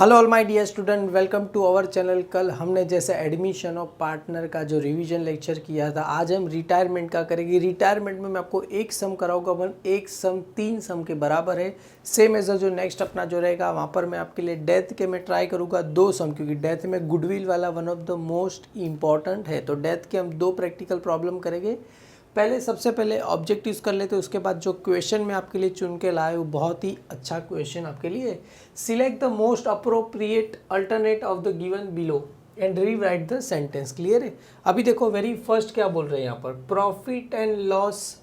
Hello all my dear student, welcome to our channel. कल हमने जैसे एडमिशन ऑफ पार्टनर का जो रिवीजन लेक्चर किया था, आज हम रिटायरमेंट का करेंगे। रिटायरमेंट में मैं आपको एक सम कराऊंगा, वन एक सम 3 सम के बराबर है। सेम एज जो नेक्स्ट अपना जो रहेगा वहाँ पर मैं आपके लिए डेथ के मैं ट्राई करूँगा 2 सम, क्योंकि डेथ में गुडविल वाला one of the most important है। तो डेथ के हम 2 प्रैक्टिकल प्रॉब्लम करेंगे। सबसे पहले ऑब्जेक्टिव्स कर लेते हैं, उसके बाद जो क्वेश्चन मैं आपके लिए चुन के लाया हूँ बहुत ही अच्छा क्वेश्चन आपके लिए। Select the most appropriate alternate of the given below and rewrite the sentence. Clear है? अभी देखो वेरी फर्स्ट क्या बोल रहे हैं यहाँ पर, profit and loss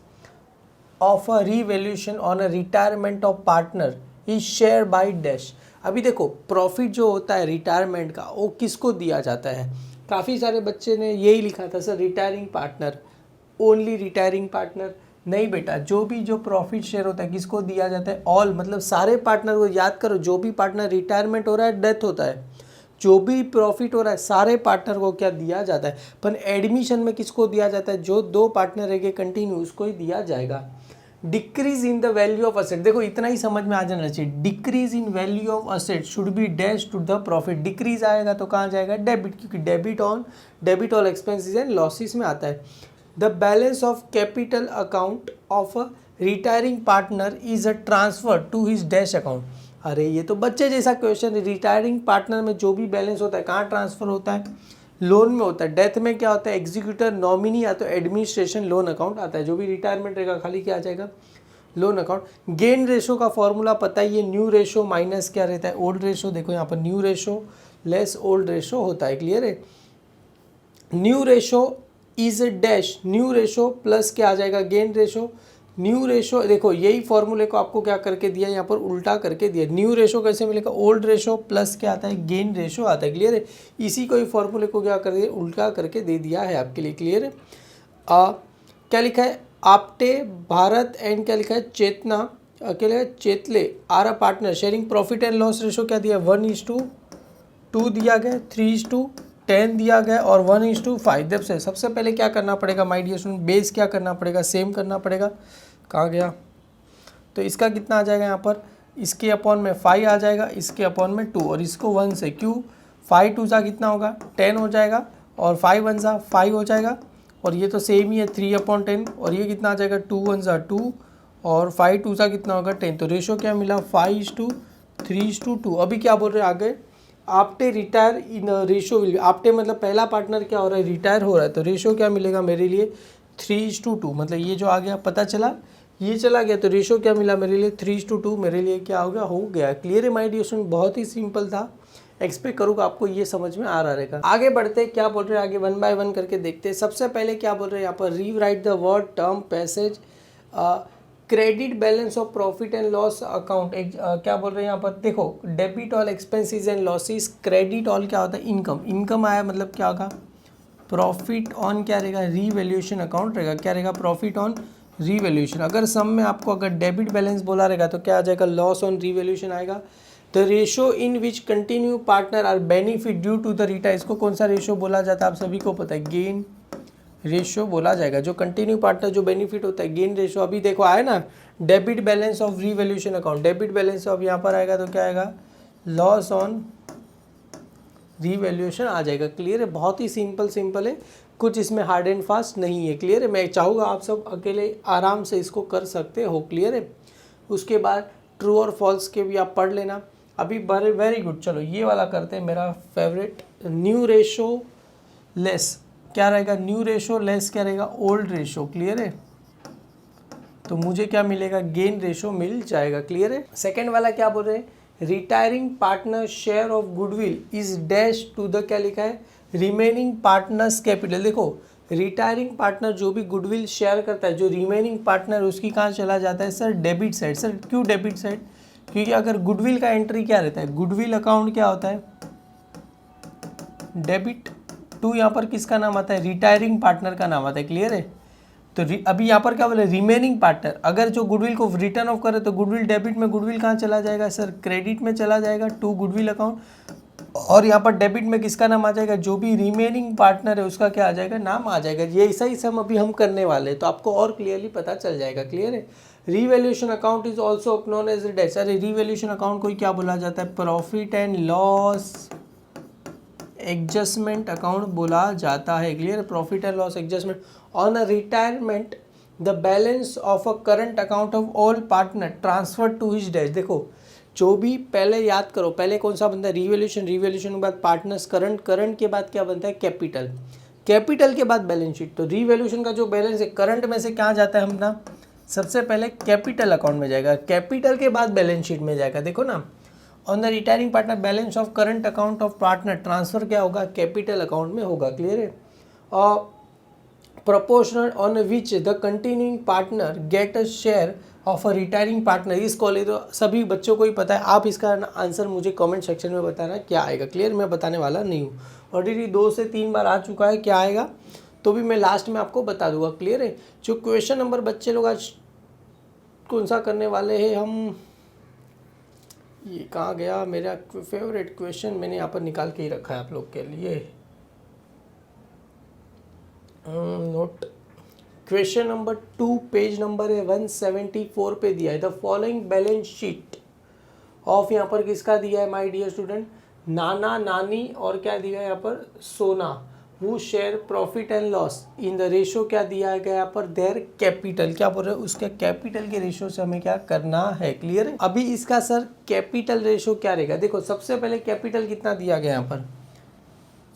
of a revaluation on a retirement of partner is share by dash. अभी देखो प्रॉफिट जो होता है रिटायरमेंट का वो किसको दिया जाता है। काफ़ी सारे बच्चे ने यही लिखा था sir retiring partner, only retiring partner. नहीं बेटा, जो भी जो प्रॉफिट शेयर होता है किसको दिया जाता है, ऑल, मतलब सारे पार्टनर को। याद करो, जो भी पार्टनर रिटायरमेंट हो रहा है, डेथ होता है, जो भी प्रॉफिट हो रहा है सारे पार्टनर को क्या दिया जाता है। पर एडमिशन में किसको दिया जाता है, जो 2 पार्टनर रहेंगे कंटिन्यू उसको ही दिया जाएगा। Decrease in the value of asset, देखो इतना ही समझ में आ जाना चाहिए। Decrease in value of asset should be dash to the profit. Decrease आएगा तो कहाँ जाएगा, डेबिट, क्योंकि debit on expenses and losses में आता है। The balance of capital account of a retiring partner is a transfer to his dash account। अरे ये तो बच्चे जैसा क्वेश्चन है। रिटायरिंग पार्टनर में जो भी बैलेंस होता है कहाँ ट्रांसफर होता है, लोन में होता है। डेथ में क्या होता है, एग्जीक्यूटर, नॉमिनी या तो एडमिनिस्ट्रेशन लोन अकाउंट आता है। जो भी रिटायरमेंट रहेगा खाली क्या आ जाएगा, लोन अकाउंट। गेन रेशो का फॉर्मूला पता ही है, न्यू रेशो माइनस क्या रहता है, ओल्ड रेशो। देखो यहाँ पर new ratio less old ratio होता है। क्लियर है? New ratio is dash, new ratio plus क्या आ जाएगा, गेन रेशो। न्यू रेशो देखो यही फॉर्मूले को आपको क्या करके दिया, यहाँ पर उल्टा करके दिया। न्यू रेशो कैसे मिलेगा, ओल्ड रेशो प्लस क्या आता है, गेन रेशो आता है। क्लियर है? इसी को ही फॉर्मूले को क्या कर दिया, उल्टा करके दे दिया है आपके लिए। क्लियर है? क्या लिखा है, आपटे, भारत एंड क्या लिखा है, चेतना, अकेले चेतले are a partner sharing profit and loss ratio क्या दिया, 1:2 दिया गया, 3:10 दिया गया और 1:5। जब से सबसे पहले क्या करना पड़ेगा माय डियर स्टूडेंट, बेस क्या करना पड़ेगा, सेम करना पड़ेगा। कहाँ गया, तो इसका कितना आ जाएगा यहाँ पर, इसके अपॉन में 5 आ जाएगा, इसके अपॉन में 2 और इसको 1 से, क्यों 5 2 सा कितना होगा 10 हो जाएगा और 5 1 सा 5 हो जाएगा। और ये तो सेम ही है 3/10 और ये कितना आ जाएगा 2 1 सा 2 और 5 2 सा कितना होगा 10। तो रेशो क्या मिला 5:3:2। अभी क्या बोल रहे हैं आगे, after retire in ratio will, after मतलब पहला पार्टनर क्या हो रहा है, रिटायर हो रहा है, तो रेशो क्या मिलेगा मेरे लिए 3:2। मतलब ये जो आ गया पता चला, ये चला गया, तो रेशो क्या मिला मेरे लिए 3:2 मेरे लिए क्या हो गया। क्लियर है माय डियर स्टूडेंट? बहुत ही सिंपल था। एक्सपेक्ट करूँगा आपको ये समझ में आ रहा रहेगा। आगे बढ़ते क्या बोल रहे हैं, आगे 1 बाय 1 करके देखते हैं। सबसे पहले क्या बोल रहे हैं यहाँ पर, rewrite the word term passage credit balance of profit and loss account. क्या बोल रहे हैं यहाँ पर, देखो debit all expenses and losses, credit all क्या होता है, इनकम। इनकम आया मतलब क्या होगा, प्रॉफिट ऑन क्या रहेगा, रीवैल्यूएशन अकाउंट रहेगा। क्या रहेगा, प्रॉफिट ऑन रीवैल्यूएशन। अगर सम में आपको अगर डेबिट बैलेंस बोला रहेगा तो क्या आ जाएगा, लॉस ऑन रीवैल्यूएशन आएगा। The ratio in which continue partner are benefit due to the retire, इसको कौन सा रेशो बोला जाता है आप सभी को पता है, गेन रेशियो बोला जाएगा। जो कंटिन्यू पार्टनर जो बेनिफिट होता है, गेन रेशियो। अभी देखो आए ना, debit balance of revaluation account, debit balance of यहाँ पर आएगा तो क्या आएगा, लॉस ऑन रीवैल्यूएशन आ जाएगा। क्लियर है? बहुत ही सिंपल है, कुछ इसमें हार्ड एंड फास्ट नहीं है। क्लियर है? मैं चाहूँगा आप सब अकेले आराम से इसको कर सकते हो। क्लियर है? उसके बाद ट्रू और फॉल्स के भी आप पढ़ लेना। अभी वेरी गुड, चलो ये वाला करते हैं, मेरा फेवरेट। न्यू रेशो लेस क्या रहेगा, न्यू रेशो लेस क्या रहेगा, ओल्ड रेशो। क्लियर है? तो मुझे क्या मिलेगा, गेन रेशो मिल जाएगा। क्लियर है? सेकंड वाला क्या बोल रहे हैं, retiring partner share of goodwill is dash to the, क्या लिखा है, रिमेनिंग पार्टनर्स कैपिटल। देखो रिटायरिंग पार्टनर जो भी गुडविल शेयर करता है, जो रिमेनिंग पार्टनर उसकी कहाँ चला जाता है सर, डेबिट साइड। सर क्यों डेबिट साइड, क्योंकि अगर गुडविल का एंट्री क्या रहता है, गुडविल अकाउंट क्या होता है, डेबिट टू, यहाँ पर किसका नाम आता है, रिटायरिंग पार्टनर का नाम आता है। क्लियर है? तो अभी यहाँ पर क्या बोले, रिमेनिंग पार्टनर, अगर जो गुडविल को रिटर्न ऑफ करे तो गुडविल डेबिट में, गुडविल कहाँ चला जाएगा सर, क्रेडिट में चला जाएगा टू गुडविल अकाउंट। और यहाँ पर डेबिट में किसका नाम आ जाएगा, जो भी रिमेनिंग पार्टनर है उसका क्या आ जाएगा, नाम आ जाएगा। ये ऐसा ही सम अभी हम करने वाले हैं, तो आपको और क्लियरली पता चल जाएगा। क्लियर है? Revaluation account is also known as dates. अरे रिवैल्यूएशन अकाउंट को क्या बोला जाता है? Profit and loss adjustment account बोला जाता है। Clear? Profit and loss adjustment on a retirement the balance of a current account of all partner transfer to his dash. देखो जो भी पहले याद करो, पहले कौन सा बनता है? रिवैल्यूएशन, रिवैल्यूएशन के बाद पार्टनर्स, करंट, करंट के बाद क्या बनता है? कैपिटल, कैपिटल के बाद बैलेंस शीट। तो रिवैल्यूएशन का जो बैलेंस है करंट में से क्या जाता है अपना? सबसे पहले कैपिटल अकाउंट में जाएगा, कैपिटल के बाद बैलेंस शीट में जाएगा। देखो ना, on the retiring partner balance of current account of partner transfer क्या होगा? कैपिटल अकाउंट में होगा। क्लियर है? और proportional on which the continuing partner get a share of a retiring partner इस कॉलेज। तो सभी बच्चों को ही पता है। आप इसका आंसर मुझे कमेंट सेक्शन में बताना क्या आएगा। क्लियर? मैं बताने वाला नहीं हूँ, ऑलरेडी 2 से 3 बार आ चुका है क्या आएगा, तो भी मैं लास्ट में आपको बता दूंगा। क्लियर है? जो क्वेश्चन नंबर बच्चे लोग आज कौन सा करने वाले हैं हम, ये कहाँ गया मेरा फेवरेट क्वेश्चन, मैंने यहाँ पर निकाल के ही रखा है आप लोग के लिए। Note question number 2 page number है 174 पे दिया है। The following balance sheet of, यहाँ पर किसका दिया है माय डियर स्टूडेंट? नाना, नानी और क्या दिया है यहाँ पर? सोना। वो share profit and loss in the ratio क्या दिया गया यहाँ पर? Their capital. क्या बोल रहे हैं? उसके कैपिटल के रेशो से हमें क्या करना है। क्लियर है? अभी इसका सर कैपिटल रेशो क्या रहेगा? देखो सबसे पहले कैपिटल कितना दिया गया यहाँ पर?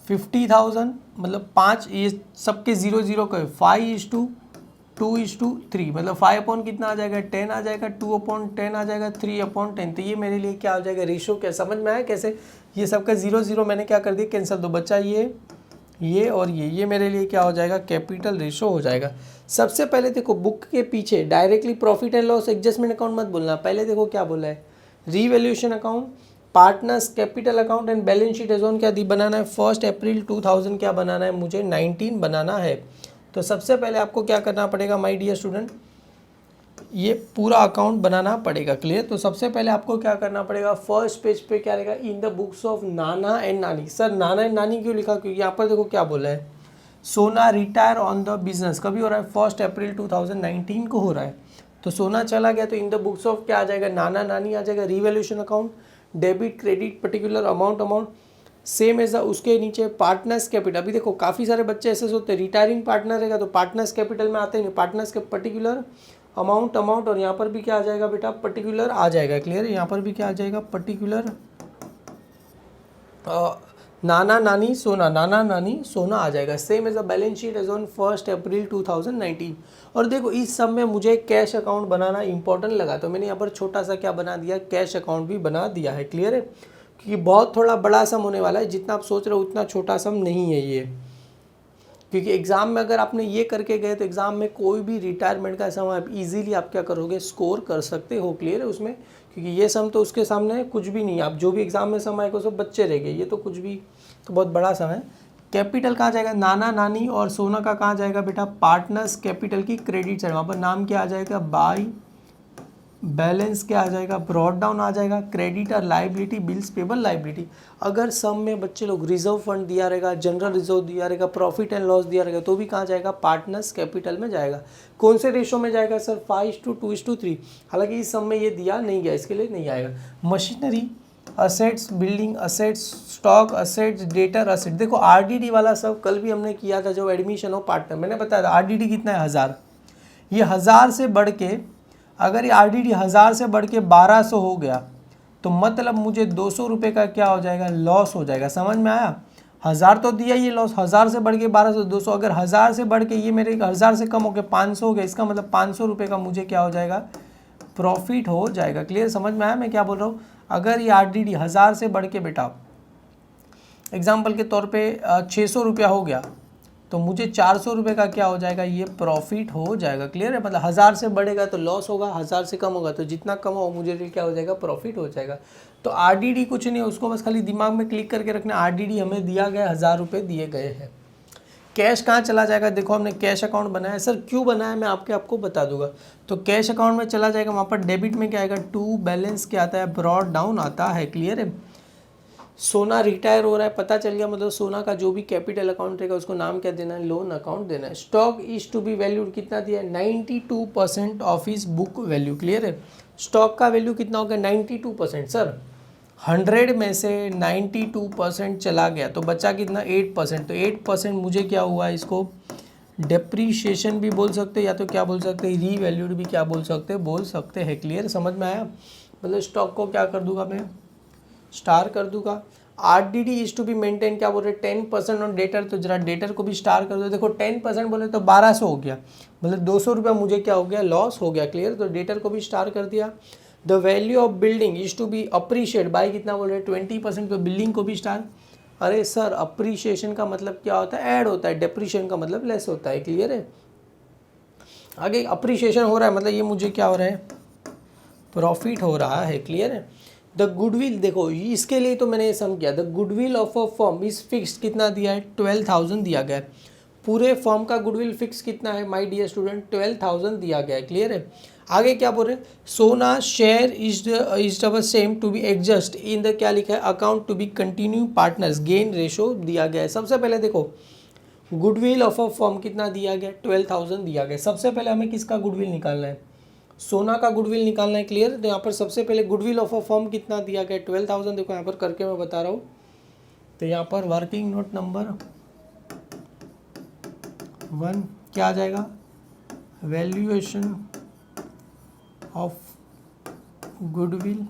50,000, मतलब 5, ये सबके 0 0 का 5:2:3, मतलब 5 अपॉन कितना आ जाएगा? 10 आ जाएगा, 2 अपॉन 10 आ जाएगा, 3 अपॉन 10। तो ये मेरे लिए क्या हो जाएगा? रेशो। क्या समझ में आया कैसे? ये सबका 0 0 मैंने क्या कर दिया? कैंसिल। दो बच्चा ये और ये मेरे लिए क्या हो जाएगा? कैपिटल रेशो हो जाएगा। सबसे पहले देखो बुक के पीछे directly profit and loss adjustment account मत बोलना। पहले देखो क्या बोला है? Revaluation account, partners, capital account and balance sheet as on क्या दी बनाना है? 1 अप्रैल 2000 क्या बनाना है? मुझे 19 बनाना है। तो सबसे पहले आपको क्या करना पड़ेगा माय डियर स्टूडेंट? ये पूरा अकाउंट बनाना पड़ेगा। क्लियर? तो सबसे पहले आपको क्या करना पड़ेगा? फर्स्ट पेज पे क्या रहेगा? In the books of Nana and नानी। सर नाना एंड नानी क्यों लिखा? क्योंकि यहाँ पर देखो क्या बोला है? सोना रिटायर ऑन द बिजनेस कभी हो रहा है? 1 अप्रैल 2019 को हो रहा है। तो सोना चला गया तो इन द बुक्स ऑफ क्या आ जाएगा? नाना नानी आ जाएगा। Revaluation account, debit credit particular amount same as उसके नीचे पार्टनर्स कैपिटल। अभी देखो काफ़ी सारे बच्चे ऐसे होते हैं रिटायरिंग पार्टनर रहेगा तो पार्टनर्स कैपिटल में आते हैं, पार्टनर्स के पर्टिकुलर अमाउंट और यहाँ पर भी क्या आ जाएगा बेटा? पर्टिकुलर आ जाएगा। क्लियर है? यहाँ पर भी क्या आ जाएगा? पर्टिकुलर। नाना नानी सोना, नाना नानी सोना आ जाएगा। Same as a balance sheet as on 1 April 2019। और देखो इस सब में मुझे कैश अकाउंट बनाना इंपॉर्टेंट लगा तो मैंने यहाँ पर छोटा सा क्या बना दिया? कैश अकाउंट भी बना दिया है। क्लियर है? क्योंकि बहुत थोड़ा बड़ा सम होने वाला है, जितना आप सोच रहे हो उतना छोटा सम नहीं है ये। क्योंकि एग्ज़ाम में अगर आपने ये करके गए तो एग्ज़ाम में कोई भी रिटायरमेंट का सम आप इजीली आप क्या करोगे? स्कोर कर सकते हो। क्लियर है? उसमें क्योंकि ये सम तो उसके सामने कुछ भी नहीं है। आप जो भी एग्ज़ाम में सम आएगा सब बच्चे रह गए, ये तो कुछ भी तो बहुत बड़ा सम है। कैपिटल कहाँ जाएगा? नाना नानी और सोना का कहाँ जाएगा बेटा? पार्टनर्स कैपिटल की क्रेडिट साइड। वहाँ पर नाम क्या आ जाएगा? बाय, बैलेंस क्या आ जाएगा? ब्रॉड डाउन आ जाएगा। क्रेडिट और लाइबिलिटी, बिल्स पेबल लाइबिलिटी। अगर सम में बच्चे लोग रिजर्व फंड दिया रहेगा, जनरल रिजर्व दिया रहेगा, प्रॉफिट एंड लॉस दिया रहेगा तो भी कहाँ जाएगा? पार्टनर्स कैपिटल में जाएगा। कौन से रेशो में जाएगा सर? 5:2:3। हालांकि इस सम में ये दिया नहीं गया, इसके लिए नहीं आएगा। Machinery, assets, building assets, stock assets, debtor asset. देखो आरडीडी वाला सब कल भी हमने किया था, जो एडमिशन ऑफ पार्टनर मैंने बताया था। आरडीडी कितना है? 1000। ये 1000 से बढ़ के, अगर ये आरडीडी 1000 से बढ़ के 1200 हो गया तो मतलब मुझे 200 रुपये का क्या हो जाएगा? लॉस हो जाएगा। समझ में आया? 1000 तो दिया, ये लॉस 1000 से बढ़ के 1200, 200। अगर 1000 से बढ़ के ये मेरे 1000 से कम हो के 500 हो गया, इसका मतलब 500 रुपये का मुझे क्या हो जाएगा? प्रॉफिट हो जाएगा। क्लियर? समझ में आया मैं क्या बोल रहा हूँ? अगर ये आरडीडी 1000 से बढ़ के बेटा एग्जाम्पल के तौर पे 600 रुपया हो गया तो मुझे 400 रुपये का क्या हो जाएगा? ये प्रॉफिट हो जाएगा। क्लियर है? मतलब 1000 से बढ़ेगा तो लॉस होगा, 1000 से कम होगा तो जितना कम हो मुझे क्या हो जाएगा? प्रॉफिट हो जाएगा। तो आरडीडी कुछ नहीं है, उसको बस खाली दिमाग में क्लिक करके रखना। आरडीडी हमें दिया गया 1000 रुपये दिए गए हैं। कैश कहाँ चला जाएगा? देखो हमने कैश अकाउंट बनाया। सर क्यों बनाया मैं आपको बता दूंगा। तो कैश अकाउंट में चला जाएगा, वहाँ पर डेबिट में क्या आएगा? टू बैलेंस क्या आता है? ब्रॉड डाउन आता है। क्लियर है? सोना रिटायर हो रहा है, पता चल गया, मतलब सोना का जो भी कैपिटल अकाउंट रहेगा उसको नाम क्या देना है, लोन अकाउंट देना है। Stock is to be valued कितना दिया है, 92% of is book value. Clear है, स्टॉक का वैल्यू कितना हो गया 92%। सर 100 में से 92% चला गया तो बचा कितना 8%। तो 8% मुझे क्या हुआ, इसको डेप्रीशिएशन भी बोल सकते हैं या तो क्या बोल सकते हैं, रीवैल्यूड भी क्या बोल सकते हैं। क्लियर, समझ में आया। मतलब स्टॉक को क्या कर दूंगा मैं, स्टार कर दूंगा। RDD is to be maintain क्या बोल रहे हैं 10% ऑन डेटर, तो जरा डेटर को भी स्टार कर दो। देखो 10% बोले तो 1200 हो गया, मतलब 200 रुपया मुझे क्या हो गया, लॉस हो गया। क्लियर, तो डेटर को भी स्टार कर दिया। The value of building is to be appreciate by कितना बोल रहे हैं 20%, तो बिल्डिंग को भी स्टार। अरे सर अप्रिशिएशन का मतलब क्या होता है, ऐड होता है, डेप्रिशिएशन का मतलब लेस होता है। क्लियर है, आगे अप्रिशिएशन हो रहा है मतलब ये मुझे क्या हो रहा है, प्रॉफिट हो रहा है। क्लियर है। द गुडविल, देखो इसके लिए तो मैंने ये सम किया, the goodwill of a firm is fixed कितना दिया है 12,000 दिया गया है। पूरे फर्म का गुडविल फिक्स कितना है माय डियर स्टूडेंट 12,000 दिया गया है। क्लियर है, आगे क्या बोल रहे हैं, Sona share is double same to be adjust in the क्या लिखा है, account to be continue partners gain ratio दिया गया है। सबसे पहले देखो गुडविल ऑफ अ फर्म कितना दिया गया 12,000 दिया गया। सबसे पहले हमें किसका गुडविल निकालना है, सोना का गुडविल निकालना है। क्लियर, तो यहाँ पर सबसे पहले गुडविल ऑफ अ फर्म कितना दिया गया 12,000। देखो यहाँ पर करके मैं बता रहा हूँ, तो यहाँ पर वर्किंग नोट नंबर 1 क्या आ जाएगा, वैल्यूएशन ऑफ गुडविल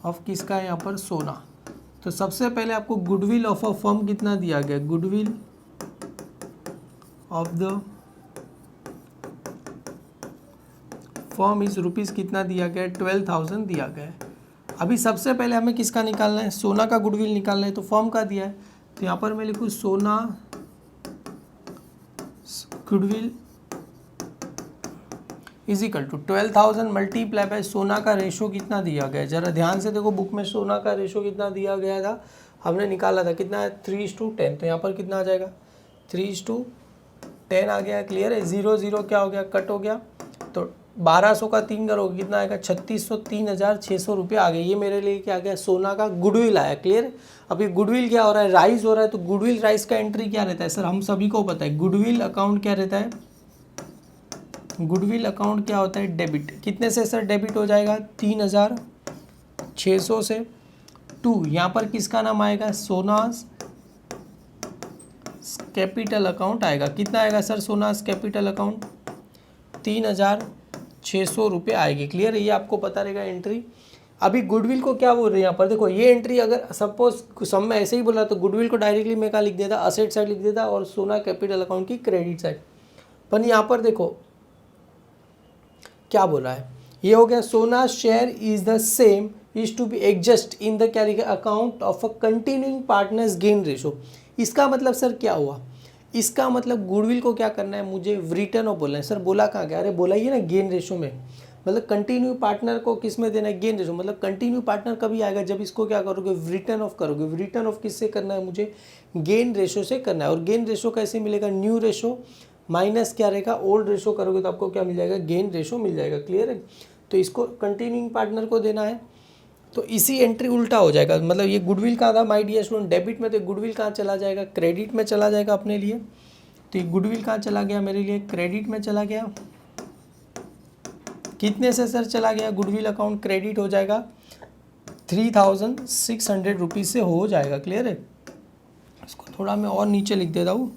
ऑफ किसका है यहाँ पर, सोना। तो सबसे पहले आपको गुडविल ऑफ अ फर्म कितना दिया गया, goodwill of the firm is rupees कितना दिया गया है 12,000 दिया गया है। अभी सबसे पहले हमें किसका निकालना है, सोना का गुडविल निकालना है, तो फर्म का दिया है। तो यहाँ पर मैं लिखूँ Sona goodwill is equal to 12,000 multiply by Sona का रेशो कितना दिया गया है। जरा ध्यान से देखो बुक में सोना का रेशो कितना दिया गया था, हमने निकाला था कितना है 3:10। तो यहाँ पर कितना आ जाएगा 3:10 आ गया। क्लियर है, 0 0 क्या हो गया, कट हो गया। तो 1200 का 3 करोगे कितना आएगा 3600, 3,600 रुपये आ गए। ये मेरे लिए क्या गया, सोना का गुडविल आया। क्लियर, अभी गुडविल क्या हो रहा है, राइज हो रहा है। तो गुडविल राइज का एंट्री क्या रहता है सर, हम सभी को पता है गुडविल अकाउंट क्या रहता है, गुडविल अकाउंट क्या होता है, डेबिट। कितने से सर डेबिट हो जाएगा 3,600 से। 2 यहाँ पर किसका नाम आएगा, सोनास कैपिटल अकाउंट आएगा। कितना आएगा सर सोनास कैपिटल अकाउंट, 3,600 रुपये आएगी। क्लियर है, ये आपको पता रहेगा एंट्री। अभी गुडविल को क्या बोल रहे हैं यहाँ पर, देखो ये एंट्री अगर सपोज सम में ऐसे ही बोला तो गुडविल को डायरेक्टली मैं क्या लिख देता, असेट साइड लिख देता और सोना कैपिटल अकाउंट की क्रेडिट साइड। पर यहाँ पर देखो क्या बोला है, ये हो गया Sona share is the same is to be adjust in the क्या लिखा account of a continuing partners gain ratio. इसका मतलब सर क्या हुआ, इसका मतलब गुडविल को क्या करना है, मुझे रिटर्न ऑफ बोलना है। सर बोला कहाँ गया, अरे बोला ही ना गेन रेशो में, मतलब कंटिन्यू पार्टनर को किस में देना है, गेन रेशो। मतलब कंटिन्यू पार्टनर कभी आएगा जब इसको क्या करोगे, रिटर्न ऑफ करोगे। रिटर्न ऑफ किससे करना है, मुझे गेन रेशो से करना है। और गेन रेशो कैसे मिलेगा, न्यू रेशो माइनस क्या रहेगा, ओल्ड रेशो करोगे तो आपको क्या मिल जाएगा, गेन रेशो मिल जाएगा। क्लियर है, तो इसको कंटिन्यूइंग पार्टनर को देना है। तो इसी एंट्री उल्टा हो जाएगा, मतलब ये गुडविल कहाँ था माय डियर स्टूडेंट, डेबिट में, तो गुडविल कहाँ चला जाएगा, क्रेडिट में चला जाएगा अपने लिए। तो ये गुडविल कहाँ चला गया, मेरे लिए क्रेडिट में चला गया। कितने से सर चला गया, गुडविल अकाउंट क्रेडिट हो जाएगा 3,600 रुपीज़ से हो जाएगा। क्लियर है, इसको थोड़ा मैं और नीचे लिख देता हूँ,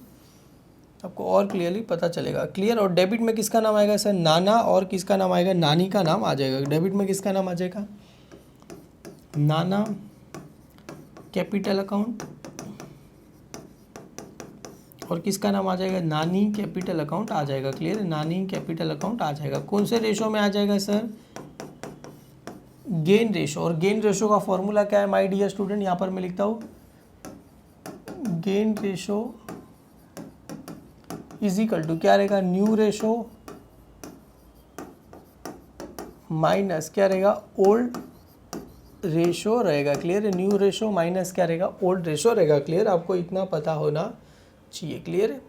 आपको और क्लियरली पता चलेगा। क्लियर, और डेबिट में किसका नाम आएगा सर, नाना, और किसका नाम आएगा, नानी का नाम आ जाएगा। डेबिट में किसका नाम आ जाएगा, नाना कैपिटल अकाउंट, और किसका नाम आ जाएगा, नानी कैपिटल अकाउंट आ जाएगा। क्लियर है, नानी कैपिटल अकाउंट आ जाएगा। कौन से रेशो में आ जाएगा सर, गेन रेशो। और गेन रेशो का फॉर्मूला क्या है माय डियर स्टूडेंट, यहाँ पर मैं लिखता हूँ gain ratio is equal to क्या रहेगा, न्यू रेशो माइनस क्या रहेगा, ओल्ड रेशो रहेगा। क्लियर है, न्यू रेशो माइनस क्या रहेगा, ओल्ड रेशो रहेगा। क्लियर, आपको इतना पता होना चाहिए। क्लियर है,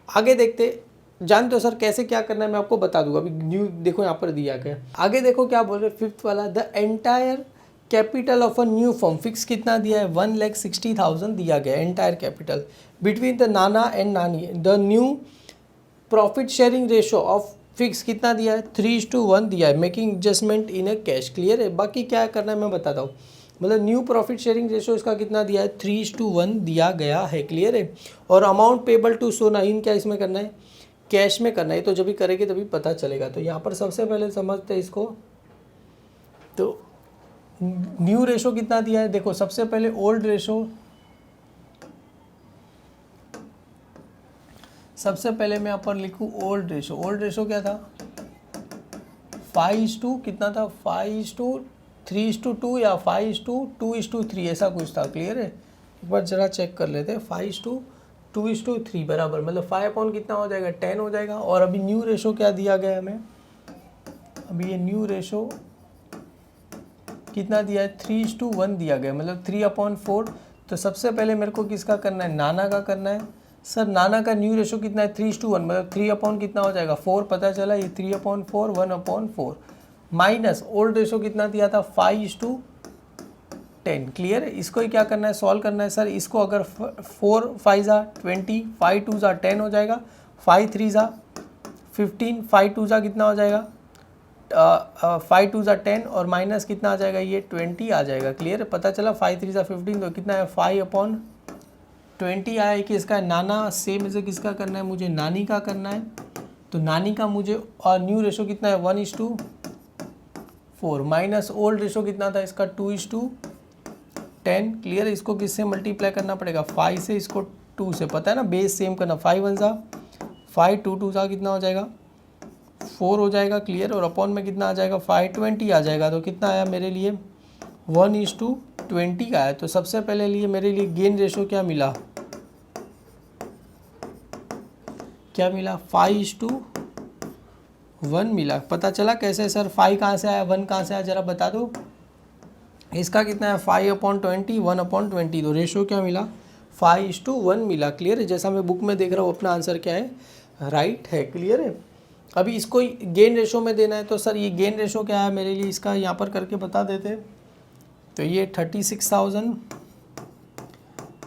आगे देखते, जानते हो सर कैसे क्या करना है, मैं आपको बता दूंगा। अभी न्यू देखो यहाँ पर दिया गया, आगे देखो क्या बोल रहे हैं, 5th वाला, the entire capital of a new firm fix कितना दिया है 1,60,000 दिया गया entire capital between the Nana and नानी the new profit sharing ratio of fix कितना दिया है 3:1 दिया है making adjustment in A cash clear है। बाकी क्या करना है मैं बताता हूँ मतलब न्यू प्रॉफिट शेयरिंग रेशो इसका कितना दिया है 3:1 दिया गया है क्लियर है। और अमाउंट पेबल टू सोनाइन क्या इसमें करना है कैश में करना है तो जब भी करेंगे तभी पता चलेगा। तो यहाँ पर सबसे पहले समझते हैं इसको। तो न्यू रेशो कितना दिया है देखो सबसे पहले ओल्ड रेशो सबसे पहले मैं यहाँ पर लिखूँ ओल्ड रेशो क्या था 5:2 कितना था 5:3:2 या 5:2:3 ऐसा कुछ था क्लियर है। एक बार जरा चेक कर लेते हैं 5:2:3 बराबर मतलब 5 कितना हो जाएगा 10 हो जाएगा। और अभी न्यू रेशो क्या दिया गया है हमें अभी ये न्यू रेशो कितना दिया है 3:1 दिया गया मतलब 3/4। तो सबसे पहले मेरे को किसका करना है नाना का करना है। सर नाना का न्यू रेशो कितना है 3:1 मतलब 3 कितना हो जाएगा 4 पता चला ये 3/4 1/4 माइनस ओल्ड रेशो कितना दिया था 5:10 क्लियर है। इसको ही क्या करना है सॉल्व करना है सर। इसको अगर 4 5 20 5 2 10 हो जाएगा 5 3 15 5 2 कितना हो जाएगा 5 2 10 और माइनस कितना आ जाएगा ये 20 आ जाएगा क्लियर है। पता चला 5 3 15 तो कितना है 5/20 आया कि इसका नाना सेम इसे किसका करना है मुझे नानी का करना है। तो नानी का मुझे और न्यू रेशो कितना है 1:4 माइनस ओल्ड रेशो कितना था इसका 2:10 क्लियर है। इसको किससे मल्टीप्लाई करना पड़ेगा 5 से इसको 2 से पता है ना बेस सेम करना 5 1 5 2 2 कितना हो जाएगा 4 हो जाएगा क्लियर। और अपॉन में कितना आ जाएगा 520 आ जाएगा। तो कितना आया मेरे लिए 1:20 का है। तो सबसे पहले लिए मेरे लिए गेन रेशो क्या मिला 5:1 मिला। पता चला कैसे सर 5 कहाँ से आया 1 कहाँ से आया जरा बता दो। इसका कितना है 5/20 1/20 तो रेशो क्या मिला 5:1 मिला क्लियर है। जैसा मैं बुक में देख रहा हूँ अपना आंसर क्या है राइट है क्लियर है। अभी इसको गेन रेशो में देना है तो सर ये गेन रेशो क्या है मेरे लिए इसका यहाँ पर करके बता देते। तो ये 36,000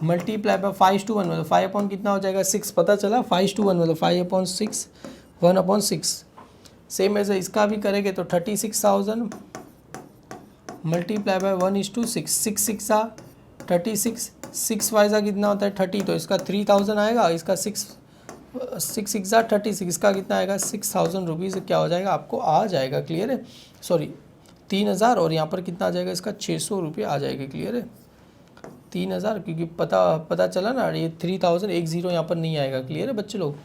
मल्टीप्लाई बाय 5:1 मतलब 5 कितना हो जाएगा 6 पता चला 5:1 मतलब 5/6 1/6 सेम ऐसे इसका भी करेंगे तो 36,000 मल्टीप्लाई बाय 1:6 6 6 36 6 वाइजा कितना होता है 30 तो इसका 3,000 आएगा। इसका 6 6 36 इसका कितना आएगा 6,000 रुपीज़ क्या हो जाएगा आपको आ जाएगा क्लियर है। सॉरी 3,000 और यहाँ पर कितना आ जाएगा इसका 600 रुपये आ जाएगा क्लियर है 3,000 क्योंकि पता चला ना ये 3,000 एक ज़ीरो यहाँ पर नहीं आएगा क्लियर है बच्चे लोग।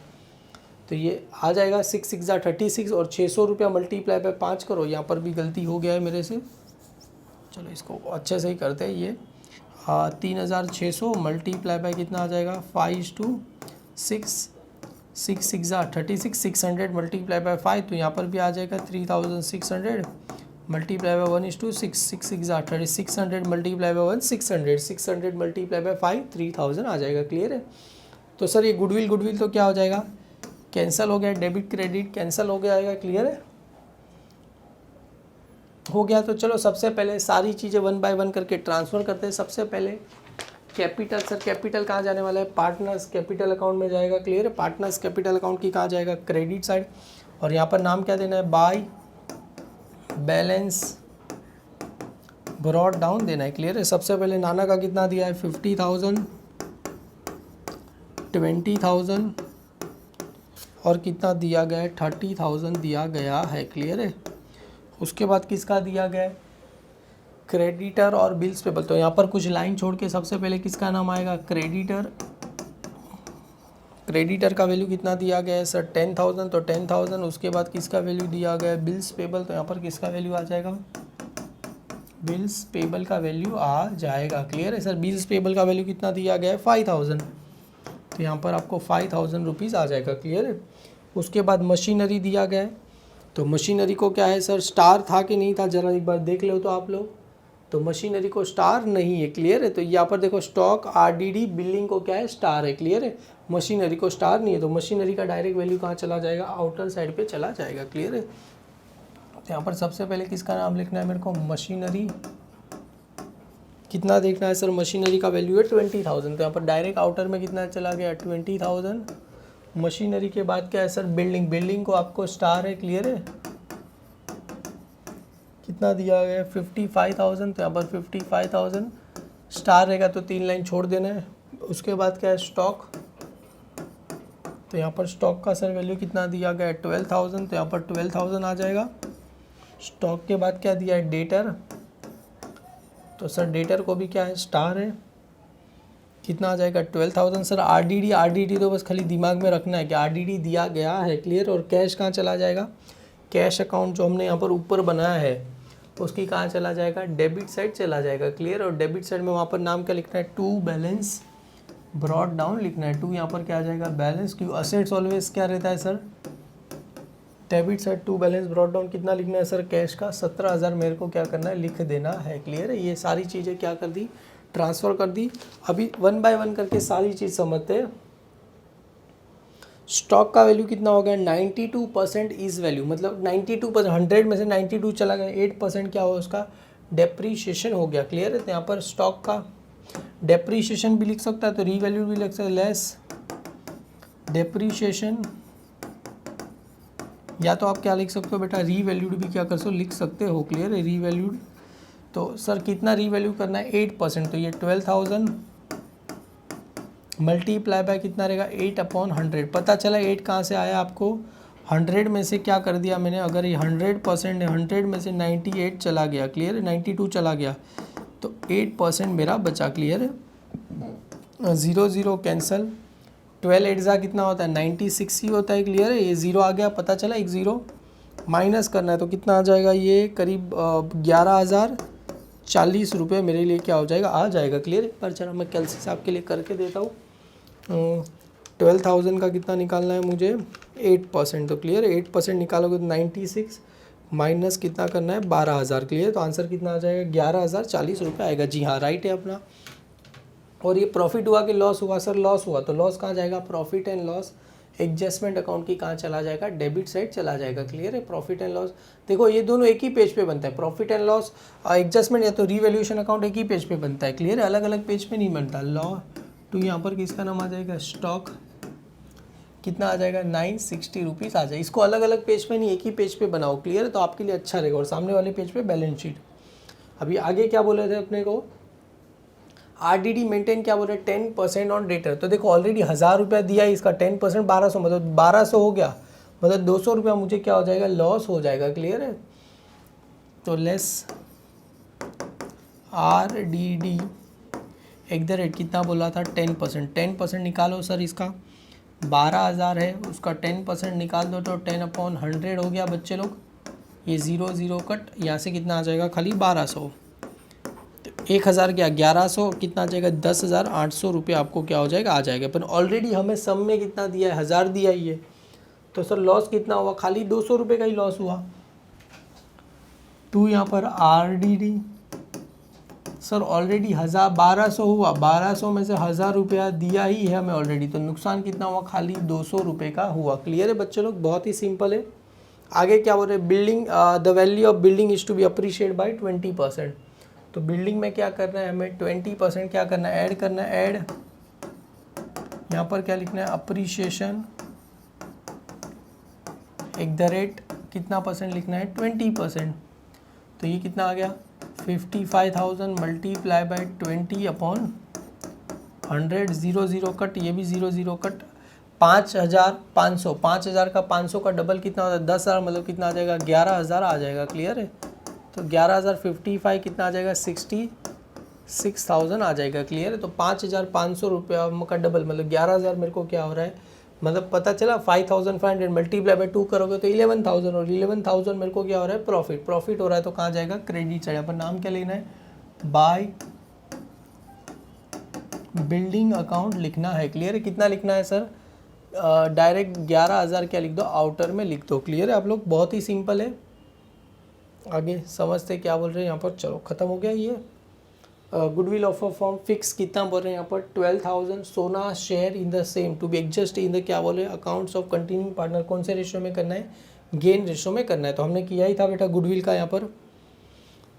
तो ये आ जाएगा 6 6 36 और 600 रुपया मल्टीप्लाई बाय 5 करो। यहाँ पर भी गलती हो गया है मेरे से चलो इसको अच्छे से ही करते हैं ये 3,600 मल्टीप्लाई बाय कितना आ जाएगा 5:6 6 6 36 600 मल्टीप्लाई बाय 5 तो यहाँ पर भी आ जाएगा 3,600 multiply by 1:6 6 6 30 600 multiply by 1 600 multiply by 5 3,000 आ जाएगा क्लियर है। तो सर ये गुडविल तो क्या हो जाएगा कैंसिल हो गया डेबिट क्रेडिट कैंसिल हो गया क्लियर है हो गया। तो चलो सबसे पहले सारी चीज़ें 1 बाय 1 करके ट्रांसफ़र करते हैं। सबसे पहले कैपिटल सर कैपिटल कहाँ जाने वाला है पार्टनर्स कैपिटल अकाउंट में जाएगा क्लियर है। पार्टनर्स कैपिटल अकाउंट की कहाँ जाएगा क्रेडिट साइड और यहाँ पर नाम क्या देना है बाय बैलेंस ब्रॉड डाउन देना है क्लियर है। सबसे पहले नाना का कितना दिया है 50,000 20,000 और कितना दिया गया है 30,000 दिया गया है क्लियर है। उसके बाद किसका दिया गया है क्रेडिटर और बिल्स पेबल। तो यहाँ पर कुछ लाइन छोड़ के सबसे पहले किसका नाम आएगा क्रेडिटर का वैल्यू कितना दिया गया है सर 10,000 तो 10,000। उसके बाद किसका वैल्यू दिया गया है बिल्स पेबल तो यहाँ पर किसका वैल्यू आ जाएगा बिल्स पेबल का वैल्यू आ जाएगा क्लियर है सर। बिल्स पेबल का वैल्यू कितना दिया गया है 5,000 तो यहाँ पर आपको 5,000 रुपीज़ आ जाएगा क्लियर है। उसके बाद मशीनरी दिया गया है तो मशीनरी को क्या है सर स्टार था कि नहीं था जरा एक बार देख लो तो आप लोग। तो मशीनरी को स्टार नहीं है क्लियर है। तो यहाँ पर देखो स्टॉक RDD बिल्डिंग को क्या है स्टार है क्लियर है। मशीनरी को स्टार नहीं है तो मशीनरी का डायरेक्ट वैल्यू कहाँ चला जाएगा आउटर साइड पे चला जाएगा क्लियर है। तो यहाँ पर सबसे पहले किसका नाम लिखना है मेरे को मशीनरी कितना देखना है सर, मशीनरी का वैल्यू है 20,000, तो यहाँ पर डायरेक्ट आउटर में कितना चला गया 20,000। मशीनरी के बाद क्या है सर, बिल्डिंग को आपको स्टार है, क्लियर है, कितना दिया गया 55,000, तो यहाँ पर 55,000 स्टार रहेगा तो 3 लाइन छोड़ देना है। उसके बाद क्या है स्टॉक, तो यहाँ पर स्टॉक का सर वैल्यू कितना दिया गया है 12,000, तो यहाँ पर 12,000 आ जाएगा। स्टॉक के बाद क्या दिया है डेटर, तो सर डेटर को भी क्या है स्टार है, कितना आ जाएगा 12,000। सर आरडीडी तो बस खाली दिमाग में रखना है कि आरडीडी दिया गया है, क्लियर। और कैश कहाँ चला जाएगा, कैश अकाउंट जो हमने यहाँ पर ऊपर बनाया है उसकी कहाँ चला जाएगा, डेबिट साइड चला जाएगा, क्लियर। और डेबिट साइड में वहाँ पर नाम क्या लिखना है, टू बैलेंस ब्रॉड डाउन लिखना है। टू यहाँ पर क्या आ जाएगा बैलेंस, क्यों असेट्स ऑलवेज क्या रहता है sir, debit side to balance brought down कितना लिखना है सर, कैश का 17,000 मेरे को क्या करना है लिख देना है, क्लियर है। ये सारी चीज़ें क्या कर दी, ट्रांसफ़र कर दी। अभी 1 बाय 1 करके सारी चीज़ समझते हैं। स्टॉक का वैल्यू कितना हो गया 92% इज वैल्यू, मतलब 92%, 100 में से 92 चला गया, 8% क्या हुआ उसका डेप्रीशिएशन हो गया, क्लियर है। तो यहाँ पर स्टॉक का डेप्रीशिएशन भी लिख सकता है, तो रीवैल्यूड भी लिख सकता है, लेस डेप्रीशिएशन, या तो आप क्या लिख सकते हो बेटा रीवैल्यूड भी क्या कर सकते हो लिख सकते हो, क्लियर है रीवैल्यूड। तो सर कितना रीवैल्यू करना है 8%, तो ये 12,000 मल्टीप्लाई बाय कितना रहेगा 8/100। पता चला 8 कहाँ से आया आपको, 100 में से क्या कर दिया मैंने, अगर ये 100% है 100 में से 98 चला गया, क्लियर है 92 चला गया, तो 8% मेरा बचा, क्लियर है। 0 0 कैंसिल, 12 8 कितना होता है 96 ही होता है, क्लियर है। ये 0 आ गया, पता चला एक 0 माइनस करना है तो कितना आ जाएगा, ये करीब 11,040 रुपये मेरे लिए क्या हो जाएगा, आ जाएगा, क्लियर। एक बार चला मैं कैलकुलेशन आपके लिए करके देता हूँ। 12,000 का कितना निकालना है मुझे 8%, तो क्लियर है 8% निकालोगे तो 96 माइनस कितना करना है 12,000, क्लियर। तो आंसर कितना आ जाएगा 11,040 रुपये आएगा, जी हाँ राइट है अपना। और ये प्रॉफिट हुआ कि लॉस हुआ, सर लॉस हुआ, तो लॉस कहाँ जाएगा, profit and loss adjustment account की कहाँ चला जाएगा, डेबिट साइड चला जाएगा, क्लियर है। प्रॉफिट एंड लॉस देखो ये दोनों एक ही पेज पे बनता है, प्रॉफिट एंड लॉस एडजस्टमेंट या तो रीवैल्यूएशन अकाउंट एक ही पेज पे बनता है, क्लियर है, अलग अलग पेज पे नहीं बनता। लॉ टू यहाँ पर किसका नाम आ जाएगा, स्टॉक कितना आ जाएगा 960 रुपीज़ आ जाए। इसको अलग अलग पेज पे नहीं एक ही पेज पे बनाओ, क्लियर है, तो आपके लिए अच्छा रहेगा। और सामने वाले पेज पे बैलेंस शीट। अभी आगे क्या बोले थे अपने को, आरडीडी मेंटेन क्या बोल रहे 10% ऑन डेटर। तो देखो ऑलरेडी 1,000 रुपया दिया है, इसका 10% 1200, मतलब 1200 हो गया, मतलब 200 रुपया मुझे क्या हो जाएगा लॉस हो जाएगा, क्लियर है। तो लेस आरडीडी एक द रेट कितना बोला था 10% निकालो सर, इसका 12,000 है, उसका 10% निकाल दो तो 10/100 हो गया बच्चे लोग। ये 0 0 कट, यहाँ से कितना आ जाएगा खाली 1200, तो 1,000 क्या 1100, कितना आ जाएगा 10,800 रुपये आपको क्या हो जाएगा आ जाएगा। पर ऑलरेडी हमें सम में कितना दिया है 1,000 दिया ही है, तो सर लॉस कितना हुआ, खाली 200 रुपये का ही लॉस हुआ। टू यहाँ पर आरडीडी सर ऑलरेडी 1200 हुआ, 1200 में से 1,000 रुपया दिया ही है हमें ऑलरेडी, तो नुकसान कितना हुआ खाली 200 रुपये का हुआ, क्लियर है बच्चे लोग, बहुत ही सिंपल है। आगे क्या बोल रहे हैं, building the value of building is to be appreciate by 20%। तो बिल्डिंग में क्या करना है हमें 20% क्या करना है ऐड करना है, ऐड यहाँ पर क्या लिखना है अप्रिशिएशन एक द रेट कितना परसेंट लिखना है 20%। तो ये कितना आ गया 55,000 मल्टीप्लाई बाय 20/100, 0 0 कट, ये भी 0 0 कट, 5,500, 5,000 का 500 का डबल कितना होता है 10,000, मतलब कितना आ जाएगा 11,000 आ जाएगा, क्लियर है। तो 11,055 कितना आ जाएगा 66,000 आ जाएगा, क्लियर है। तो 5,500 रुपया का डबल मतलब 11,000 मेरे को क्या हो रहा है, मतलब पता चला 5,500 मल्टीप्लाई बाय 2 करोगे तो 11,000, और 11,000 मेरे को क्या हो रहा है प्रॉफिट हो रहा है, तो कहाँ जाएगा क्रेडिट साइड। अपन नाम क्या लेना है बाय बिल्डिंग अकाउंट लिखना है, क्लियर है। कितना लिखना है सर, डायरेक्ट 11,000 क्या लिख दो आउटर में लिख दो, क्लियर है आप लोग, बहुत ही सिंपल है। आगे समझते क्या बोल रहे हैं यहाँ पर, चलो खत्म हो गया ये। Goodwill of a firm fix कितना बोल रहे हैं यहाँ पर 12,000, Sona share in the same to be adjust in the क्या बोले अकाउंट्स ऑफ कंटिन्यूइंग पार्टनर, कौन से रेशियो में करना है गेन रेशियो में करना है। तो हमने किया ही था बेटा गुडविल का यहाँ पर।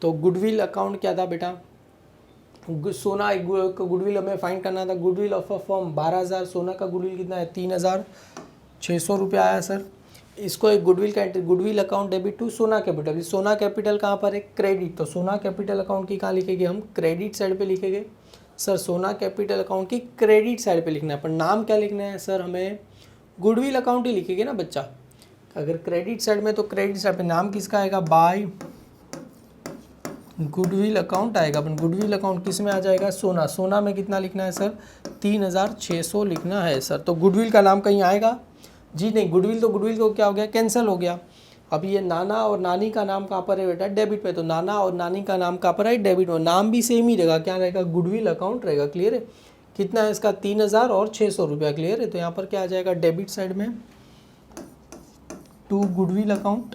तो गुडविल अकाउंट क्या था बेटा सोना गुडविल हमें फाइंड करना था, गुडविल ऑफ अ फर्म 12,000, सोना का गुडविल कितना है 3,600 रुपया आया सर। इसको एक गुडविल का एंट्री, goodwill account debit to Sona capital. Sona capital कहाँ पर है, क्रेडिट, तो सोना कैपिटल अकाउंट की कहाँ लिखेंगे हम, क्रेडिट साइड पे लिखेंगे सर। सोना कैपिटल अकाउंट की क्रेडिट साइड पे लिखना है, पर नाम क्या लिखना है सर, हमें गुडविल अकाउंट ही लिखेंगे ना बच्चा। अगर क्रेडिट साइड में तो क्रेडिट साइड पे नाम किसका आएगा, बाय गुडविल अकाउंट आएगा। अपन गुडविल अकाउंट किस में आ जाएगा, सोना। सोना में कितना लिखना है सर, 3,600 लिखना है सर। तो गुडविल का नाम कहीं आएगा जी नहीं, गुडविल तो गुडविल को क्या हो गया, कैंसिल हो गया। अब ये नाना और नानी का नाम कहाँ पर है बेटा, डेबिट पे, तो नाना और नानी का नाम कहाँ पर है, डेबिट में। नाम भी सेम ही रहेगा, क्या रहेगा, गुडविल अकाउंट रहेगा। क्लियर है, कितना है इसका 3,600 रुपया। क्लियर है, तो यहाँ पर क्या आ जाएगा, डेबिट साइड में टू गुडविल अकाउंट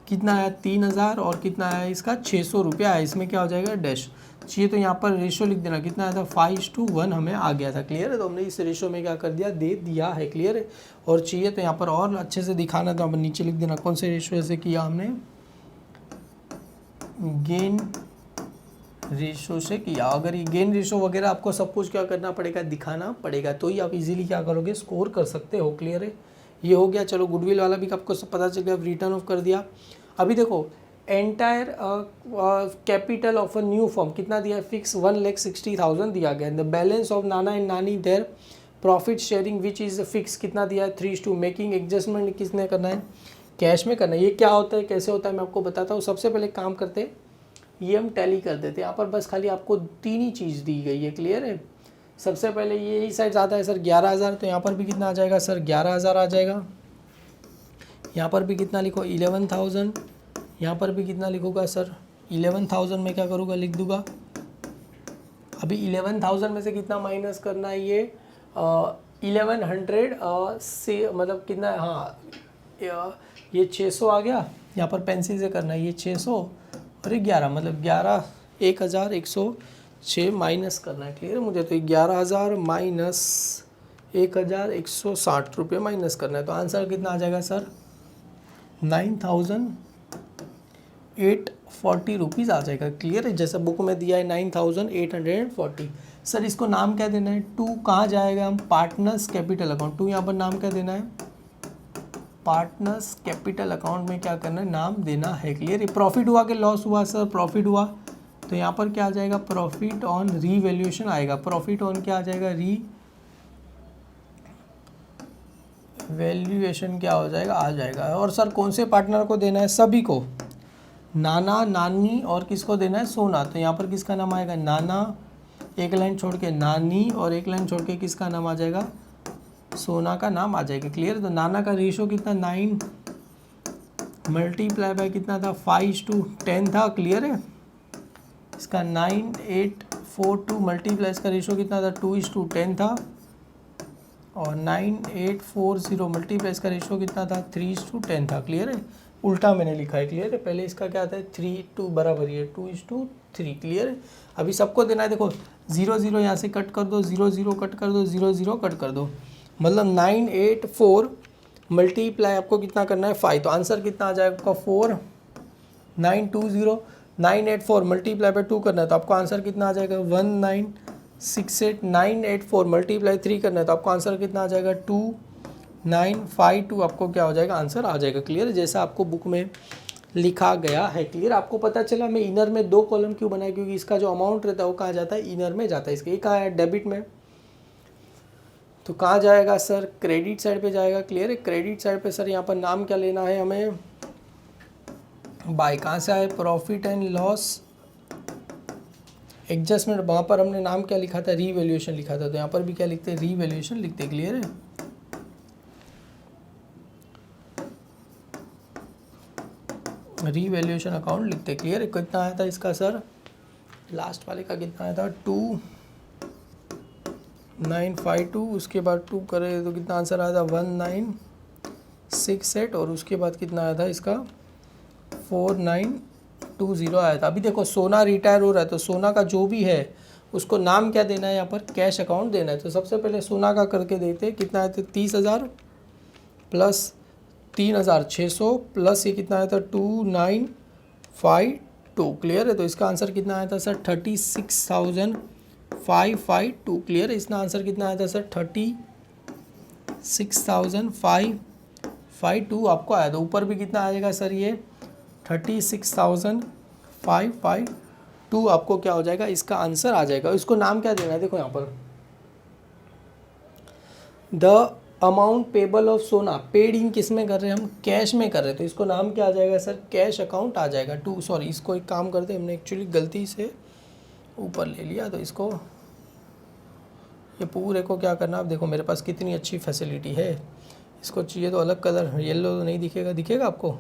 कितना है 3,000 और कितना है इसका 600 रुपया है। इसमें क्या हो जाएगा, डैश चाहिए तो यहाँ पर रेशो लिख देना, कितना आया था 5:1 हमें आ गया था। क्लियर है, तो हमने इस रेशो में क्या कर दिया, दे दिया है। क्लियर है, और चाहिए तो यहाँ पर और अच्छे से दिखाना, तो हम नीचे लिख देना कौन से रेशो से किया हमने, गेन रेशो से किया। अगर ये गेन रेशो वगैरह आपको सब कुछ क्या करना पड़ेगा, दिखाना पड़ेगा, तो ही आप इजीली क्या करोगे, स्कोर कर सकते हो। क्लियर है, ये हो गया। चलो गुडविल वाला भी आपको सब पता चल गया, रिटर्न ऑफ कर दिया। अभी देखो entire capital of a new form कितना दिया है, फिक्स 1,60,000 दिया गया। The balance of Nana and नानी their profit sharing which is fix कितना दिया है 3:2। मेकिंग एडजस्टमेंट किसने करना है, कैश में करना है। ये क्या होता है, कैसे होता है, मैं आपको बताता हूँ। सबसे पहले काम करते हैं, ये हम टैली कर देते हैं। यहाँ पर बस खाली आपको 3 ही चीज़ दी गई है। क्लियर है, सबसे पहले ये साइड आता है सर 11,000, तो यहाँ पर भी कितना आ जाएगा सर 11,000 आ जाएगा। यहाँ पर भी कितना लिखो 11,000, यहाँ पर भी कितना लिखूंगा सर 11,000 में क्या करूँगा, लिख दूंगा। अभी 11,000 में से कितना माइनस करना है, ये 1100 से मतलब कितना है, हाँ ये 600 आ गया। यहाँ पर पेंसिल से करना है, ये 600 और 11 मतलब 11,106 माइनस करना है। क्लियर है मुझे, तो 11,000 माइनस 1,160 रुपये माइनस करना है। तो आंसर कितना आ जाएगा सर 9,840 रुपीज़ आ जाएगा। क्लियर है, जैसा बुक में दिया है 9,840। सर इसको नाम क्या देना है, टू कहाँ जाएगा हम, पार्टनर्स कैपिटल अकाउंट। टू यहाँ पर नाम क्या देना है, पार्टनर्स कैपिटल अकाउंट में क्या करना है, नाम देना है। क्लियर है, प्रॉफिट हुआ कि लॉस हुआ सर, प्रॉफिट हुआ, तो यहाँ पर क्या आ जाएगा, प्रॉफिट ऑन रीवैल्यूएशन आएगा। प्रॉफिट ऑन क्या आ जाएगा, वैल्यूएशन क्या हो जाएगा, आ जाएगा। और सर कौन से पार्टनर को देना है, सभी को, नाना नानी और किसको देना है, सोना। तो यहाँ पर किसका नाम आएगा, नाना, एक लाइन छोड़ के नानी, और एक लाइन छोड़ के किसका नाम आ जाएगा, सोना का नाम आ जाएगा। क्लियर, तो नाना का रेशो कितना 9 मल्टीप्लाई बाय कितना था 5:10 था। क्लियर है, इसका 9,842 मल्टीप्लाई, इसका रेशो कितना था 2:10 था। और 9,840 मल्टीप्लाई, इसका रेशो कितना था 3:10 था। क्लियर है, उल्टा मैंने लिखा है। क्लियर है, पहले इसका क्या आता है 3:2 बराबर ही है 2:3। क्लियर है, अभी सबको देना है। देखो 0 0 यहाँ से कट कर दो, 0 0 कट कर दो, 0 0 कट कर दो, मतलब 984 मल्टीप्लाई आपको कितना करना है 5। तो आंसर कितना आ जाएगा आपका 4,920। 984 मल्टीप्लाई बाय 2 करना है, तो आपको आंसर कितना आ जाएगा 1968। 984 मल्टीप्लाई 3 करना है, तो आपको आंसर कितना आ जाएगा 2952। आपको क्या हो जाएगा, आंसर आ जाएगा। क्लियर, जैसा आपको बुक में लिखा गया है। क्लियर, आपको पता चला मैं इनर में 2 कॉलम क्यों बनाया, क्योंकि इसका जो अमाउंट रहता है वो कहाँ जाता है, इनर में जाता है। इसका ये कहाँ है, डेबिट में, तो कहाँ जाएगा सर, क्रेडिट साइड पे जाएगा। क्लियर है, क्रेडिट साइड पे सर यहाँ पर नाम क्या लेना है हमें, बाय, कहाँ से आए, प्रॉफिट एंड लॉस एडजस्टमेंट, वहाँ पर हमने नाम क्या लिखा था, रीवैल्यूएशन लिखा था, तो यहाँ पर भी क्या लिखते हैं, रीवैल्यूएशन लिखते। क्लियर है, रीवैल्यूएशन अकाउंट लिखते। क्लियर है, कितना आया था इसका सर, लास्ट वाले का कितना आया था 2,952, उसके बाद 2 करे तो कितना आंसर आया था 1968, और उसके बाद कितना आया था इसका 4920 आया था। अभी देखो सोना रिटायर हो रहा है, तो सोना का जो भी है उसको नाम क्या देना है, यहाँ पर कैश अकाउंट देना है। तो सबसे पहले सोना का करके देते हैं, कितना आया था 30,000 प्लस 3,600 प्लस ये कितना आया था 2,952 टू। क्लियर है? तो इसका आंसर कितना आया था सर 36,552। क्लियर है? इसका आंसर कितना आया था सर 36,552 आपको आया था। ऊपर भी कितना आ जाएगा सर ये 36,552 आपको क्या हो जाएगा, इसका आंसर आ जाएगा। इसको नाम क्या देना है, देखो यहाँ पर द अमाउंट पेबल ऑफ सोना पेड इन किस में कर रहे हैं हम, कैश में कर रहे हैं, तो इसको नाम क्या आ जाएगा सर कैश अकाउंट आ जाएगा। टू सॉरी इसको एक काम करते हैं, हमने एक्चुअली गलती से ऊपर ले लिया, तो इसको ये पूरे को क्या करना, आप देखो मेरे पास कितनी अच्छी फैसिलिटी है। इसको चाहिए तो अलग कलर, येलो तो नहीं दिखेगा, दिखेगा आपको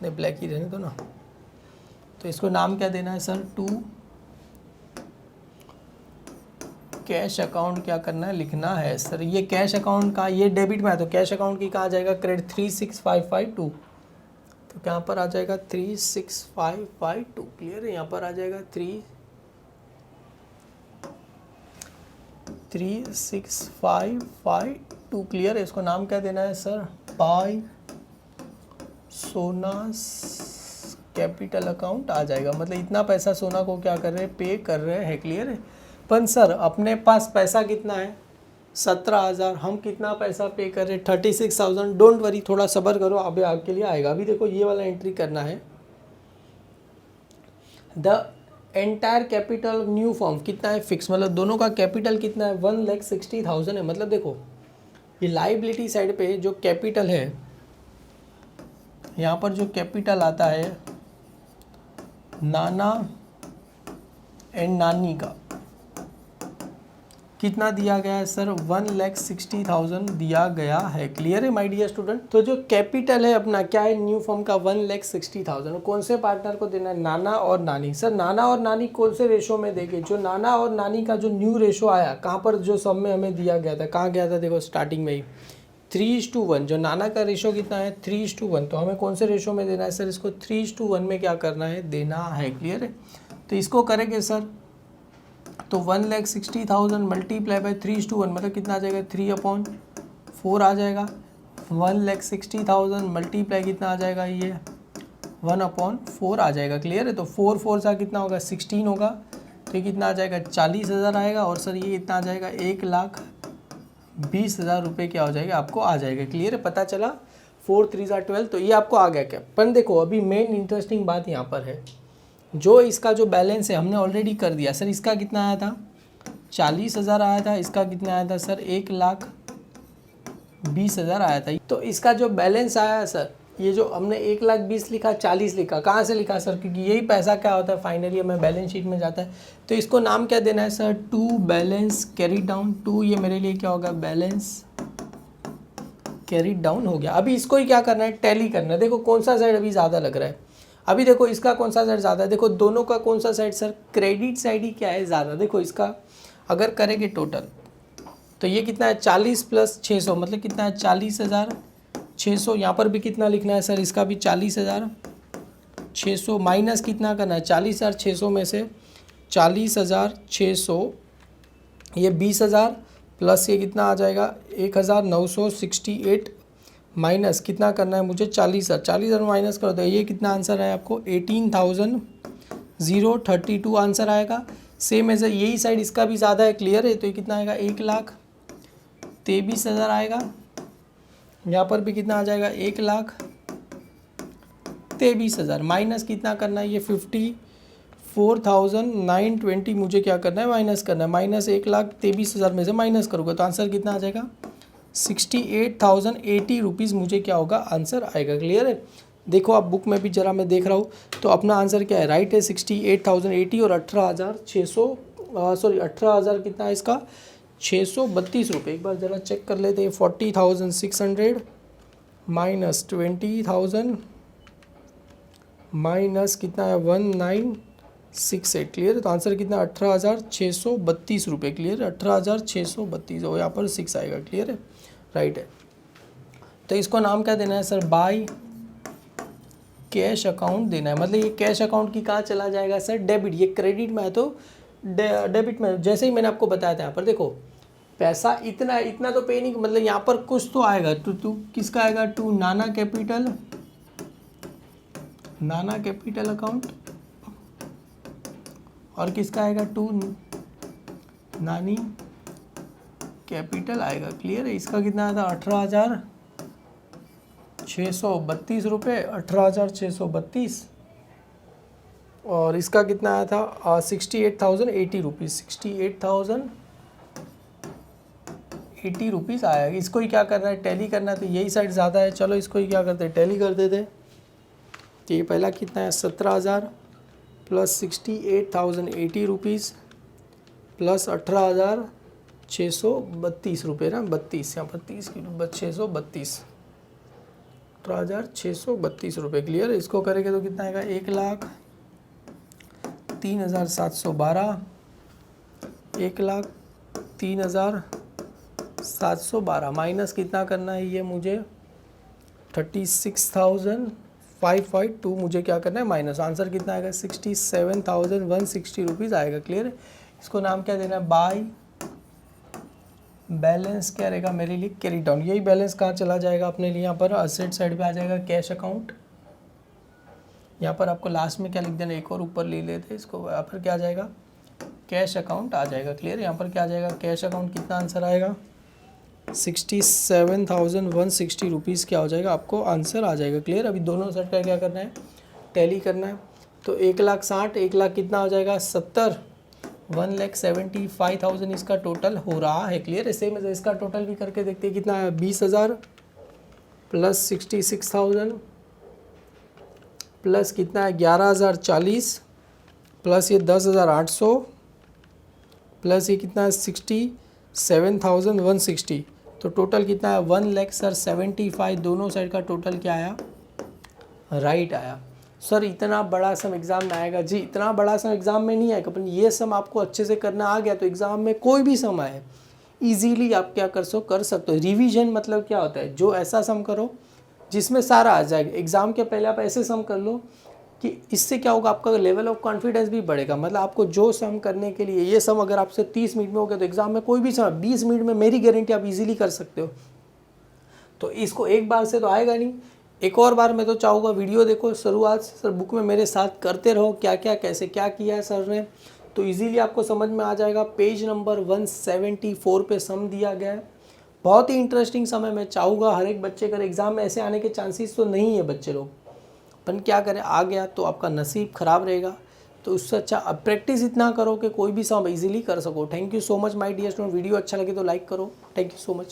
नहीं, ब्लैक ही रहने दो ना। तो इसको नाम क्या देना है सर टू कैश अकाउंट क्या करना है, लिखना है सर। ये कैश अकाउंट का ये डेबिट में है, तो कैश अकाउंट की कहाँ जाएगा क्रेडिट 36,552, तो यहाँ पर आ जाएगा 36,552। क्लियर है? यहाँ पर आ जाएगा 36,552। क्लियर है? इसको नाम क्या देना है सर बाय सोना कैपिटल अकाउंट आ जाएगा। मतलब इतना पैसा सोना को क्या कर रहे हैं, पे कर रहे हैं। क्लियर है? पर सर अपने पास पैसा कितना है 17,000, हम कितना पैसा पे कर रहे हैं 36,000। डोंट वरी, थोड़ा सब्र करो, अभी आपके लिए आएगा। अभी देखो ये वाला एंट्री करना है, the entire capital new form कितना है फिक्स, मतलब दोनों का कैपिटल कितना है 1,60,000 है। मतलब देखो ये लाइबिलिटी साइड पे जो कैपिटल है, यहाँ पर जो कैपिटल आता है नाना एंड नानी का कितना दिया गया है सर 1,60,000 दिया गया है। क्लियर है माय डियर स्टूडेंट? तो जो कैपिटल है अपना क्या है न्यू फॉर्म का 1,60,000, कौन से पार्टनर को देना है, नाना और नानी। सर नाना और नानी कौन से रेशो में देंगे, जो नाना और नानी का जो न्यू रेशो आया कहाँ पर, जो सब में हमें दिया गया था, कहाँ गया था, देखो स्टार्टिंग में ही 3:1। जो नाना का रेशो कितना है 3:1, तो हमें कौन से रेशो में देना है सर, इसको 3:1 में क्या करना है, देना है। क्लियर है? तो इसको करेंगे सर, तो 1,60,000 मल्टीप्लाई बाई 3:1 मतलब कितना आ जाएगा 3/4 आ जाएगा। 1,60,000 मल्टीप्लाई कितना आ जाएगा, ये 1/4 आ जाएगा। क्लियर है? तो 4 4 सा कितना होगा 16 होगा, तो ये कितना आ जाएगा 40,000 आएगा। और सर ये कितना आ जाएगा 1,20,000 रुपये क्या हो जाएगा, आपको आ जाएगा। क्लियर है? पता चला 4 3 12, तो ये आपको आ गया क्या। पर देखो अभी मेन इंटरेस्टिंग बात यहाँ पर है, जो इसका जो बैलेंस है हमने ऑलरेडी कर दिया। सर इसका कितना आया था 40,000 आया था, इसका कितना आया था सर 1,20,000 आया था। तो इसका जो बैलेंस आया सर, ये जो हमने 1,20,000 लिखा 40 लिखा, कहाँ से लिखा सर, क्योंकि यही पैसा क्या होता है फाइनली हमें बैलेंस शीट में जाता है। तो इसको नाम क्या देना है sir to balance carry down. टू ये मेरे लिए क्या होगा बैलेंस कैरी डाउन हो गया। अभी इसको ही क्या करना है टैली करना है। देखो कौन सा साइड अभी ज़्यादा लग रहा है, अभी देखो इसका कौन सा साइड ज़्यादा है, देखो दोनों का कौन सा साइड सर क्रेडिट साइड ही क्या है ज़्यादा। देखो इसका अगर करेंगे टोटल, तो ये कितना है 40 + 600 मतलब कितना है 40,600। यहाँ पर भी कितना लिखना है सर, इसका भी 40,600 माइनस कितना करना है 40,600 में से 40,600 ये 20,000 प्लस ये कितना आ जाएगा 1,968 माइनस कितना करना है मुझे 40,000 माइनस कर दो, ये कितना आंसर है आपको 18,032 आंसर आएगा। सेम एज यही साइड इसका भी ज़्यादा है। क्लियर है? तो ये कितना आएगा 1,23,000 आएगा। यहाँ पर भी कितना आ जाएगा 1,23,000 माइनस कितना करना है ये 54,920 मुझे क्या करना है माइनस करना है। माइनस 1,23,000 में से माइनस करूँगा तो आंसर कितना आ जाएगा 68,080 रुपीज़ मुझे क्या होगा आंसर आएगा। क्लियर है? देखो आप बुक में भी जरा मैं देख रहा हूँ, तो अपना आंसर क्या है राइट है 68,080 और 18,600 सॉरी 18,000 कितना है इसका 632 रुपये। एक बार ज़रा चेक कर लेते हैं 40,600 माइनस 20,000 माइनस कितना है 1968। क्लियर है? तो आंसर कितना 18,632 रुपये। क्लियर है? 18,632 और यहाँ पर 6 आएगा। क्लियर है? राइट है। तो इसको नाम क्या देना है सर बाय कैश अकाउंट देना है। मतलब ये कैश अकाउंट की कहाँ चला जाएगा सर डेबिट, ये क्रेडिट में है तो डेबिट में। जैसे ही मैंने आपको बताया था यहाँ पर देखो पैसा इतना तो पे नहीं, मतलब यहाँ पर कुछ तो आएगा। तो किसका आएगा टू नाना कैपिटल अकाउंट और किसका आएगा 2 नानी कैपिटल आएगा। क्लियर है। इसका कितना आया था 18,632 रुपये, 18,632। और इसका कितना आया था 68,080 रुपीज़, 68,080 रुपीज़ आया। इसको ही क्या करना है, टैली करना है, तो यही साइड ज़्यादा है। चलो इसको ही क्या करते हैं, टैली कर देते हैं। तो ये पहला कितना है 17,000 प्लस 68,080 रुपीज़ प्लस 18,632 रुपये ना, 32 यहाँ पर 30 किलो 632, 18,632 रुपये। क्लियर है। इसको करेंगे तो कितना आएगा 1,03,712, 1,03,712 माइनस कितना करना है ये मुझे 36,552 मुझे क्या करना है माइनस। आंसर कितना आएगा 67,160 रुपीज़ आएगा। क्लियर है। इसको नाम क्या देना है, बाय बैलेंस क्या रहेगा मेरे लिए, कैरी डाउन। यही बैलेंस कहाँ चला जाएगा अपने लिए, यहाँ पर असेट साइड पे आ जाएगा कैश अकाउंट। यहाँ पर आपको लास्ट में क्या लिख देना, एक और ऊपर ले लेते इसको, यहाँ पर क्या आ जाएगा कैश अकाउंट आ जाएगा। क्लियर है। यहाँ पर क्या आ जाएगा कैश अकाउंट, कितना आंसर आएगा 67,160 रुपीज़ क्या हो जाएगा आपको आंसर आ जाएगा। क्लियर। अभी दोनों सेट का क्या करना है, टैली करना है। तो 1,60,000, 1,00,000 कितना हो जाएगा 70, 1,75,000 इसका टोटल हो रहा है। क्लियर है। सेम इसका टोटल भी करके देखते हैं कितना है 20,000 प्लस 66,000 प्लस कितना है 11,040 प्लस ये 10,800 प्लस ये कितना है 67,160, तो टोटल कितना है 1,75,000। दोनों साइड का टोटल क्या आया, राइट आया। सर इतना बड़ा सम एग्ज़ाम में आएगा जी, इतना बड़ा सम एग्ज़ाम में नहीं आएगा, पर ये सम आपको अच्छे से करना आ गया तो एग्ज़ाम में कोई भी सम आए इजीली आप क्या कर सकते हो। रिवीजन मतलब क्या होता है, जो ऐसा सम करो जिसमें सारा आ जाएगा। एग्ज़ाम के पहले आप ऐसे सम कर लो कि इससे क्या होगा, आपका लेवल ऑफ कॉन्फिडेंस भी बढ़ेगा। मतलब आपको जो सम करने के लिए, ये सम अगर आपसे 30 मिनट में हो गया तो एग्ज़ाम में कोई भी सम 20 मिनट में मेरी गारंटी आप इजीली कर सकते हो। तो इसको एक बार से तो आएगा नहीं, एक और बार मैं तो चाहूँगा वीडियो देखो शुरुआत से, सर बुक में मेरे साथ करते रहो क्या क्या कैसे क्या किया है सर ने, तो इजीली आपको समझ में आ जाएगा। पेज नंबर 174 पे सम दिया गया है, बहुत ही इंटरेस्टिंग सम है। मैं चाहूँगा हर एक बच्चे का एग्ज़ाम में ऐसे आने के चांसेस तो नहीं है बच्चे लोग, पर क्या करें आ गया तो आपका नसीब ख़राब रहेगा। तो उससे अच्छा अब प्रैक्टिस इतना करो कि कोई भी सम इजीली कर सको। Thank you so much my dear student. Video अच्छा लगे तो लाइक करो। Thank you so much.